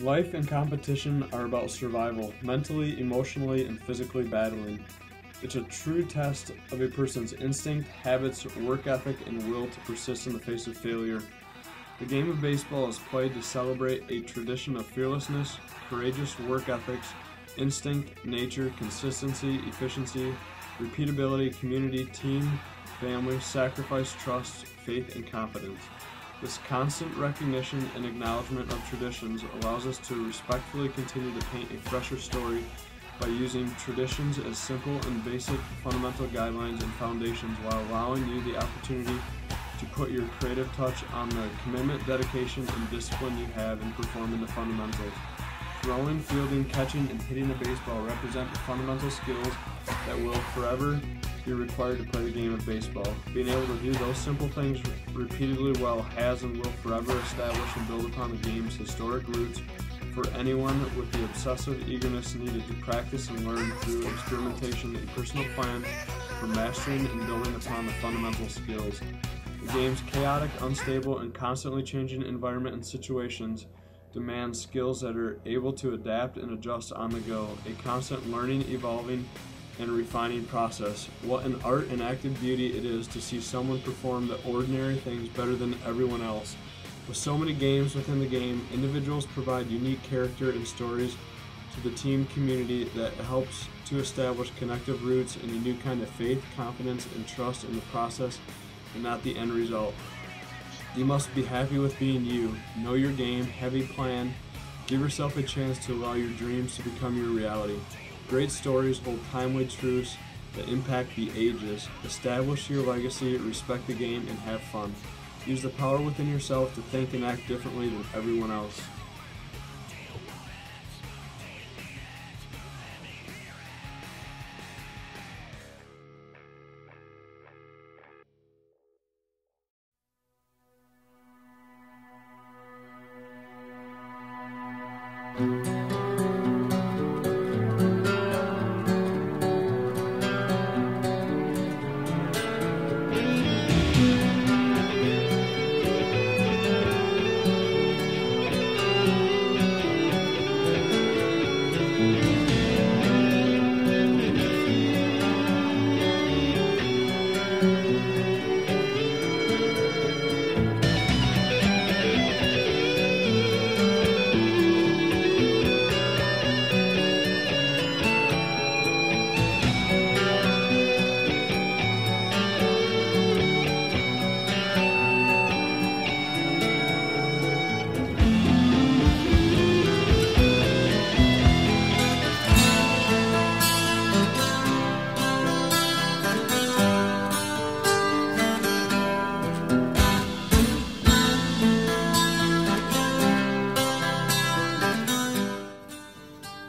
Life and competition are about survival, mentally, emotionally, and physically battling. It's a true test of a person's instinct, habits, work ethic, and will to persist in the face of failure. The game of baseball is played to celebrate a tradition of fearlessness, courageous work ethics, instinct, nature, consistency, efficiency, repeatability, community, team, family, sacrifice, trust, faith, and confidence. This constant recognition and acknowledgement of traditions allows us to respectfully continue to paint a fresher story by using traditions as simple and basic fundamental guidelines and foundations while allowing you the opportunity to put your creative touch on the commitment, dedication, and discipline you have in performing the fundamentals. Throwing, fielding, catching, and hitting a baseball represent the fundamental skills that will forever be required to play the game of baseball. Being able to do those simple things repeatedly well has and will forever establish and build upon the game's historic roots for anyone with the obsessive eagerness needed to practice and learn through experimentation and personal plan for mastering and building upon the fundamental skills. The game's chaotic, unstable, and constantly changing environment and situations demand skills that are able to adapt and adjust on the go, a constant learning, evolving, and refining process. What an art and active beauty it is to see someone perform the ordinary things better than everyone else. With so many games within the game, individuals provide unique character and stories to the team community that helps to establish connective roots and a new kind of faith, confidence, and trust in the process and not the end result. You must be happy with being you. Know your game, have a plan, give yourself a chance to allow your dreams to become your reality. Great stories hold timely truths that impact the ages. Establish your legacy, respect the game, and have fun. Use the power within yourself to think and act differently than everyone else.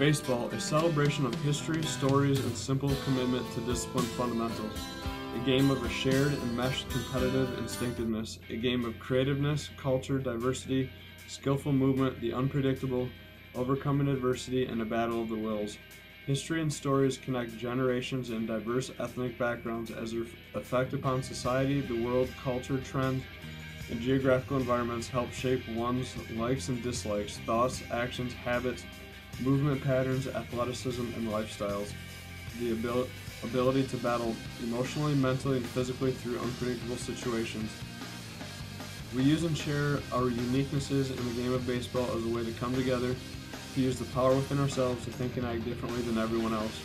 Baseball, a celebration of history, stories, and simple commitment to disciplined fundamentals. A game of a shared and meshed competitive instinctiveness. A game of creativeness, culture, diversity, skillful movement, the unpredictable, overcoming adversity, and a battle of the wills. History and stories connect generations and diverse ethnic backgrounds as their effect upon society, the world, culture, trends, and geographical environments help shape one's likes and dislikes, thoughts, actions, habits, movement patterns, athleticism, and lifestyles. The ability to battle emotionally, mentally, and physically through unpredictable situations. We use and share our uniquenesses in the game of baseball as a way to come together, to use the power within ourselves to think and act differently than everyone else.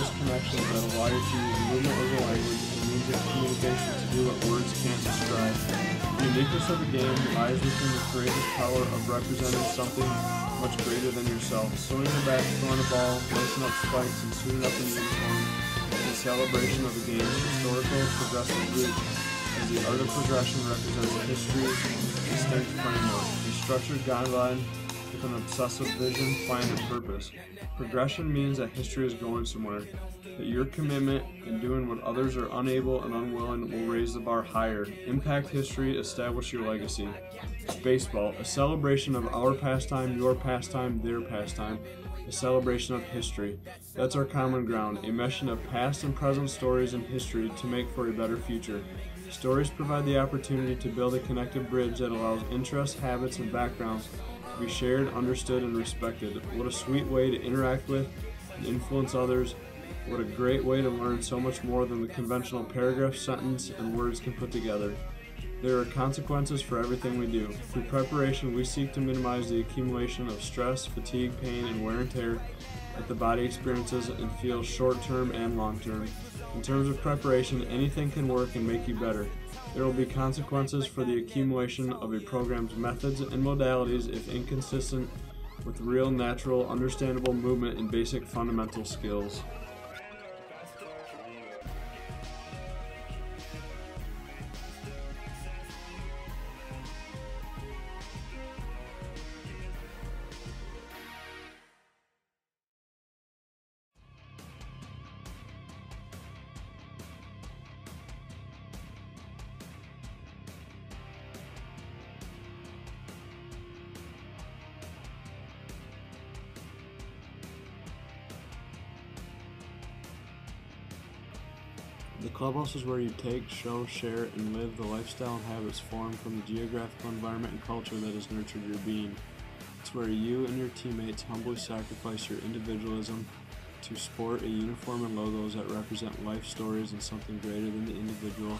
close connections that allow you to use movement as a language and means of communication to do what words can't describe. The uniqueness of the game lies within the creative power of representing something much greater than yourself. Throwing the bat, throwing a ball, lacing up spikes, and suiting up in uniform is a celebration of the game's historical, progressive roots, as the art of progression represents history's distinct framework, a structured guideline with an obsessive vision, plan, and purpose. Progression means that history is going somewhere, that your commitment in doing what others are unable and unwilling will raise the bar higher, impact history, establish your legacy. Baseball, a celebration of our pastime, your pastime, their pastime, a celebration of history. That's our common ground, a meshing of past and present stories and history to make for a better future. Stories provide the opportunity to build a connective bridge that allows interests, habits, and backgrounds to be shared, understood, and respected. What a sweet way to interact with and influence others. What a great way to learn so much more than the conventional paragraph, sentence, and words can put together. There are consequences for everything we do. Through preparation, we seek to minimize the accumulation of stress, fatigue, pain, and wear and tear that the body experiences and feels short-term and long-term. In terms of preparation, anything can work and make you better. There will be consequences for the accumulation of a program's methods and modalities if inconsistent with real, natural, understandable movement and basic fundamental skills. The clubhouse is where you take, show, share, and live the lifestyle and habits formed from the geographical environment and culture that has nurtured your being. It's where you and your teammates humbly sacrifice your individualism to sport a uniform and logos that represent life stories and something greater than the individual,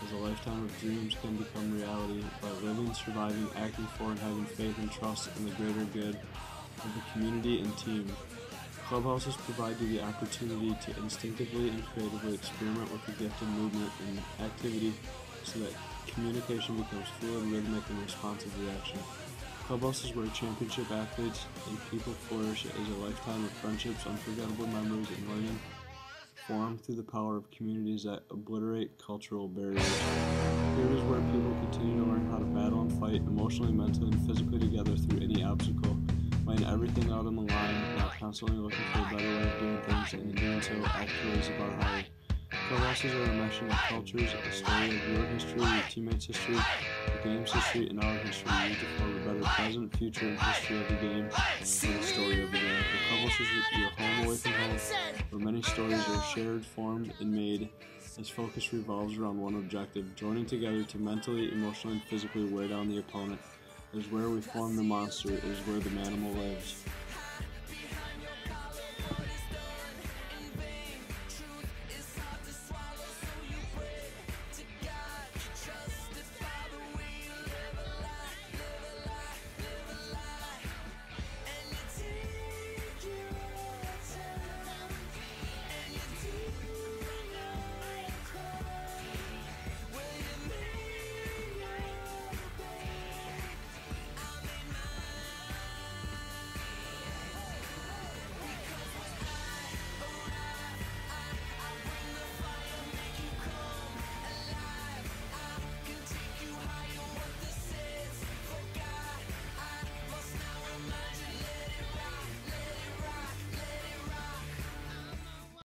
as a lifetime of dreams can become reality by living, surviving, acting for, and having faith and trust in the greater good of the community and team. Clubhouses provide you the opportunity to instinctively and creatively experiment with the gift of movement and activity so that communication becomes fluid, rhythmic, and responsive reaction. Clubhouses where championship athletes and people flourish as a lifetime of friendships, unforgettable memories, and learning formed through the power of communities that obliterate cultural barriers. Here is where people continue to learn how to battle and fight emotionally, mentally, and physically together through any obstacle, laying everything out on the line, not constantly looking for a better way of doing things, and in doing so, actually raise the bar higher. Clubhouses are a meshing of cultures, a story of your history, your teammates' history, the game's history, and our history, used to form a better present, future, and history of the game, and the story of the game. The clubhouse is your home away from home, where many stories are shared, formed, and made, as focus revolves around one objective, joining together to mentally, emotionally, and physically wear down the opponent. It is where we form the monster. It is where the Manimal lives.